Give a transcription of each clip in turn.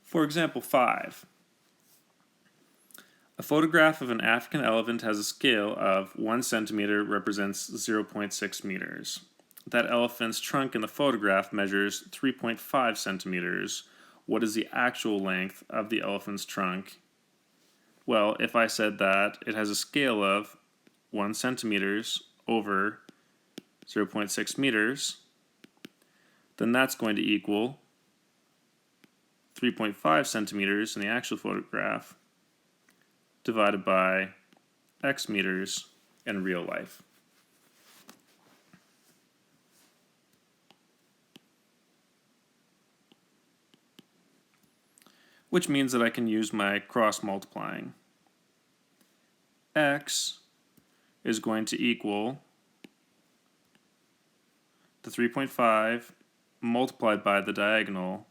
For example 5, a photograph of an African elephant has a scale of 1 centimeter represents 0.6 meters. That elephant's trunk in the photograph measures 3.5 centimeters. What is the actual length of the elephant's trunk? Well, if I said that it has a scale of 1 centimeters over 0.6 meters, then that's going to equal 3.5 centimeters in the actual photograph divided by x meters in real life. Which means that I can use my cross multiplying. X is going to equal the 3.5 multiplied by the diagonal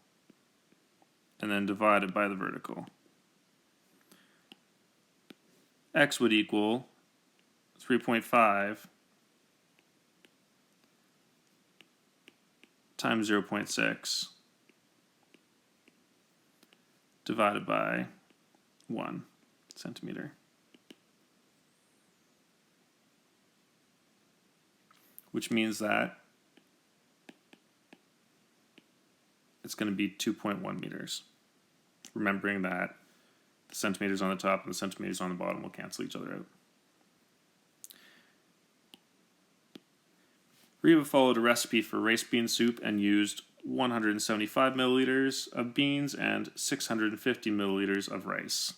and then divided by the vertical. X would equal 3.5 times 0.6 divided by 1 centimeter. Which means that it's going to be 2.1 meters. Remembering that the centimeters on the top and the centimeters on the bottom will cancel each other out. Reba followed a recipe for rice bean soup and used 175 milliliters of beans and 650 milliliters of rice.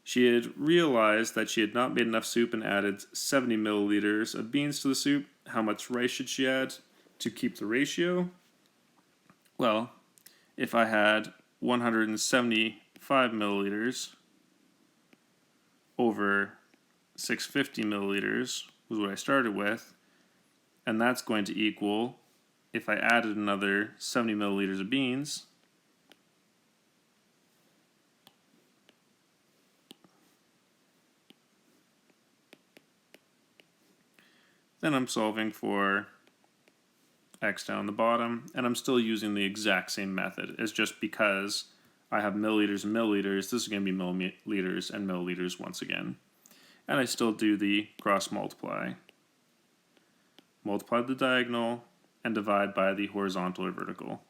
She had realized that she had not made enough soup and added 70 milliliters of beans to the soup. How much rice should she add to keep the ratio? Well, if I had 175 milliliters over 650 milliliters was what I started with, and that's going to equal, if I added another 70 milliliters of beans, then I'm solving for x down the bottom, and I'm still using the exact same method. It's just because I have milliliters and milliliters, this is going to be milliliters and milliliters once again. And I still do the cross multiply. Multiply the diagonal and divide by the horizontal or vertical.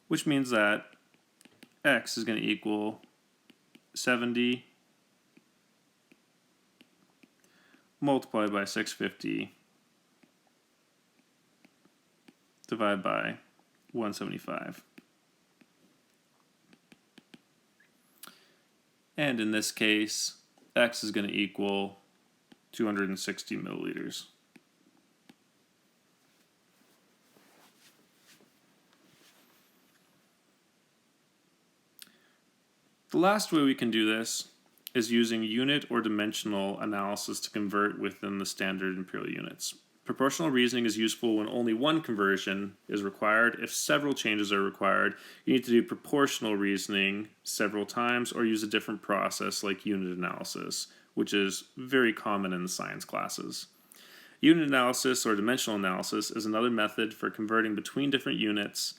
Which means that x is going to equal 70 multiplied by 650 divided by 175. And in this case, x is going to equal 260 milliliters. The last way we can do this is using unit or dimensional analysis to convert within the standard imperial units. Proportional reasoning is useful when only one conversion is required. If several changes are required, you need to do proportional reasoning several times or use a different process like unit analysis, which is very common in the science classes. Unit analysis or dimensional analysis is another method for converting between different units.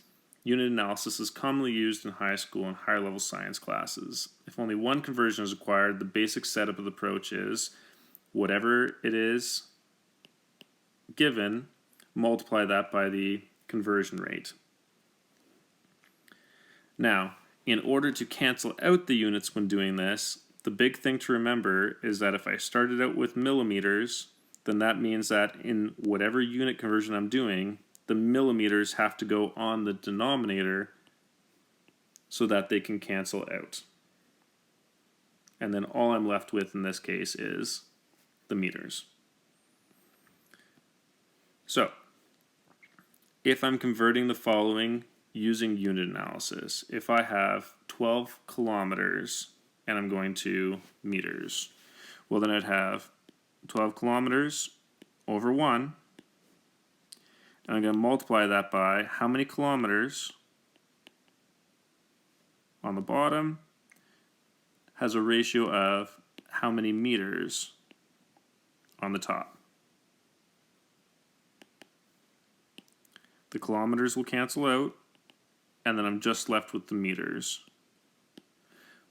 Unit analysis is commonly used in high school and higher level science classes. If only one conversion is required, the basic setup of the approach is whatever it is given, multiply that by the conversion rate. Now, in order to cancel out the units when doing this, the big thing to remember is that if I started out with millimeters, then that means that in whatever unit conversion I'm doing, the millimeters have to go on the denominator so that they can cancel out. And then all I'm left with in this case is the meters. So, if I'm converting the following using unit analysis, if I have 12 kilometers and I'm going to meters, well then I'd have 12 kilometers over 1, and I'm going to multiply that by how many kilometers on the bottom has a ratio of how many meters on the top. The kilometers will cancel out, and then I'm just left with the meters,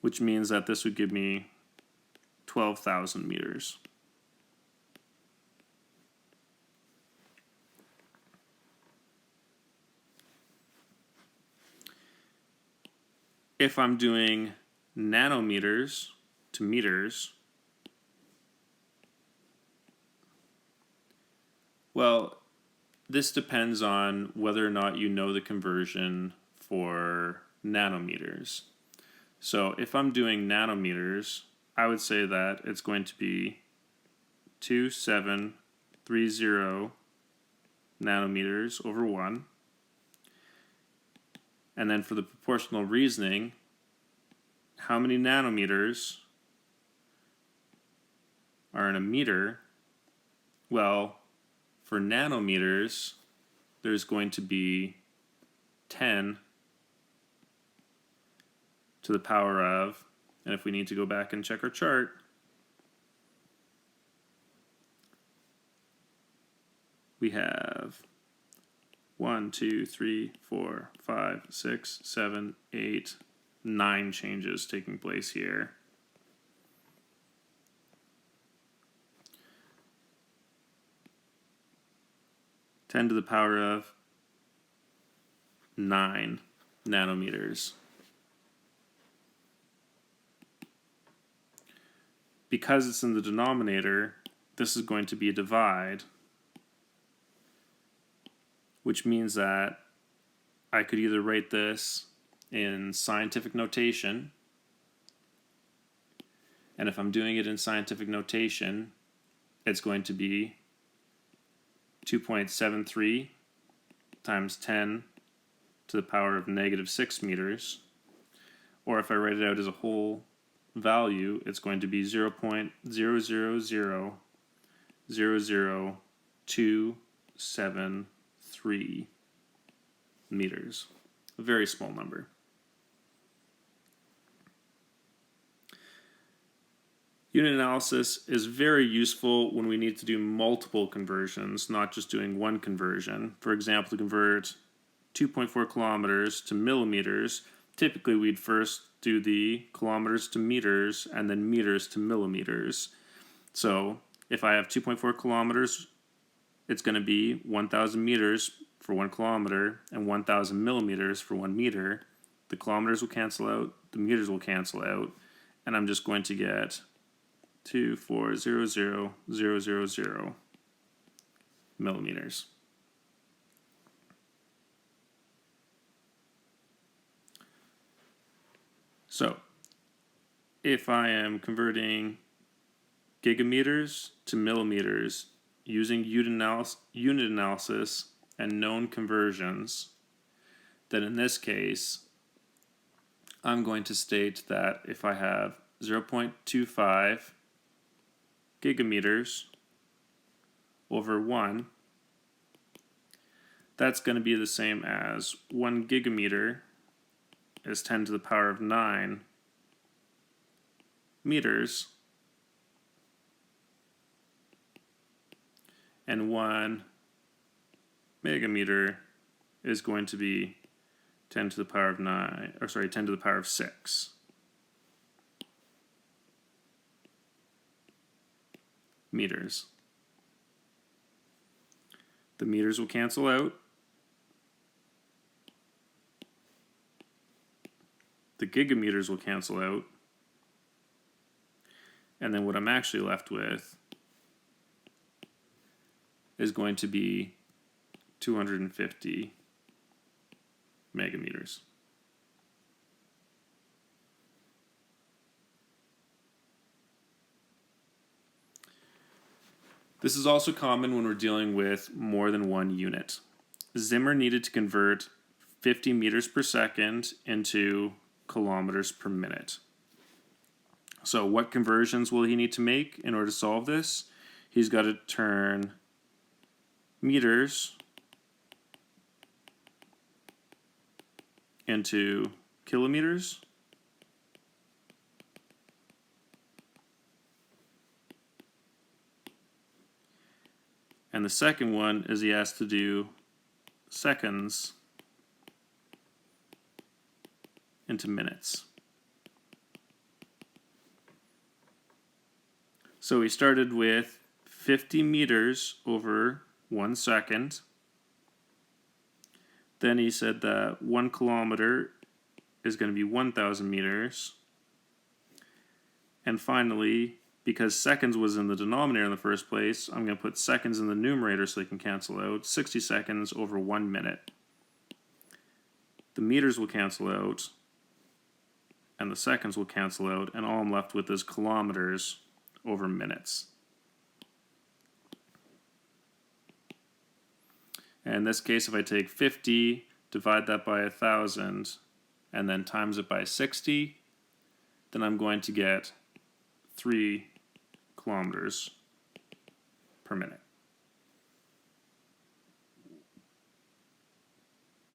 which means that this would give me 12,000 meters. If I'm doing nanometers to meters, well, this depends on whether or not you know the conversion for nanometers. So if I'm doing nanometers, I would say that it's going to be 2730 nanometers over 1. And then for the proportional reasoning, how many nanometers are in a meter? Well, for nanometers, there's going to be 10 to the power of, and if we need to go back and check our chart, we have 1, 2, 3, 4, 5, 6, 7, 8, 9 changes taking place here. Ten to the power of 9 nanometers. Because it's in the denominator, this is going to be a divide, which means that I could either write this in scientific notation, and if I'm doing it in scientific notation, it's going to be 2.73 times 10 to the power of negative 6 meters, or if I write it out as a whole value, it's going to be 0.000000273 meters. A very small number. Unit analysis is very useful when we need to do multiple conversions, not just doing one conversion. For example, to convert 2.4 kilometers to millimeters, typically we'd first do the kilometers to meters and then meters to millimeters. So if I have 2.4 kilometers, it's going to be 1,000 meters for 1 kilometer and 1,000 millimeters for 1 meter. The kilometers will cancel out, the meters will cancel out, and I'm just going to get 2400000 millimeters. So, if I am converting gigameters to millimeters using unit analysis and known conversions, then in this case, I'm going to state that if I have 0.25 gigameters over 1, that's going to be the same as 1 gigameter is 10 to the power of 9 meters, and 1 megameter is going to be 10 to the power of 9, or sorry, 10 to the power of 6. Meters. The meters will cancel out. The gigameters will cancel out. And then what I'm actually left with is going to be 250 megameters. This is also common when we're dealing with more than one unit. Zimmer needed to convert 50 meters per second into kilometers per minute. So what conversions will he need to make in order to solve this? He's got to turn meters into kilometers. And the second one is he has to do seconds into minutes. So we started with 50 meters over 1 second. Then he said that 1 kilometer is going to be 1,000 meters. And finally, because seconds was in the denominator in the first place, I'm going to put seconds in the numerator so they can cancel out. 60 seconds over 1 minute. The meters will cancel out, and the seconds will cancel out, and all I'm left with is kilometers over minutes. And in this case, if I take 50, divide that by 1,000, and then times it by 60, then I'm going to get 3 kilometers per minute.